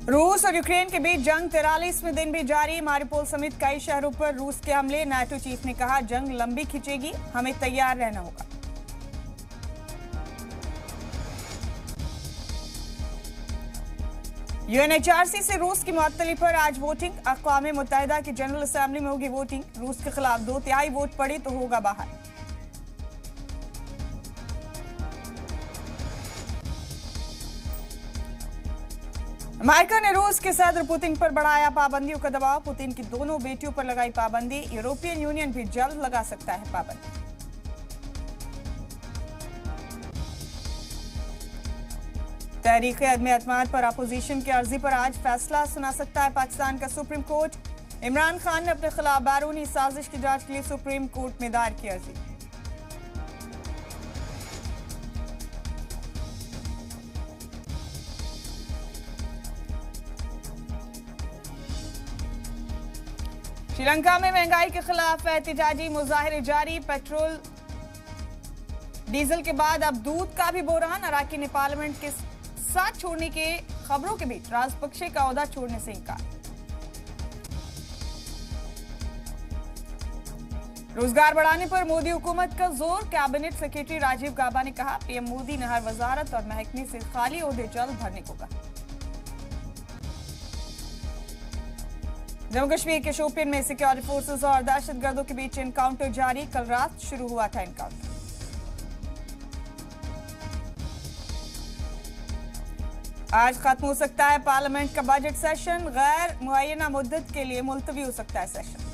रूस और यूक्रेन के बीच जंग 43वें दिन भी जारी। मारिउपोल समेत कई शहरों पर रूस के हमले। नाटो चीफ ने कहा, जंग लंबी खिंचेगी, हमें तैयार रहना होगा। यूएनएचआरसी से रूस की मुअत्तली पर आज वोटिंग। अक़वाम मुत्तहिदा की जनरल असेंबली में होगी वोटिंग। रूस के खिलाफ 2/3 वोट पड़े तो होगा बाहर। अमेरिका ने रूस के सदर पुतिन पर बढ़ाया पाबंदियों का दबाव। पुतिन की दोनों बेटियों पर लगाई पाबंदी। यूरोपियन यूनियन भी जल्द लगा सकता है पाबंदी। तहरीक अदम एतमाद पर अपोजिशन की अर्जी पर आज फैसला सुना सकता है पाकिस्तान का सुप्रीम कोर्ट। इमरान खान ने अपने खिलाफ बैरूनी साजिश की जांच के लिए सुप्रीम कोर्ट में दायर की अर्जी। श्रीलंका में महंगाई के खिलाफ एहतजाजी मुजाहिरे जारी। पेट्रोल डीजल के बाद अब दूध का भी बोरहान। अराकीन ने पार्लियामेंट के साथ छोड़ने के खबरों के बीच राजपक्षे का ओहदा छोड़ने से इनकार। रोजगार बढ़ाने पर मोदी हुकूमत का जोर। कैबिनेट सेक्रेटरी राजीव गाबा ने कहा, पीएम मोदी ने हर वजारत और महकमे से खाली ओहदे जल्द भरने को कहा। जम्मू कश्मीर के शोपियन में सिक्योरिटी फोर्सेस और दहशतगर्दों के बीच एनकाउंटर जारी। कल रात शुरू हुआ था एनकाउंटर। आज खत्म हो सकता है पार्लियामेंट का बजट सेशन। गैर मुअय्यना मुद्दत के लिए मुलतवी हो सकता है सेशन।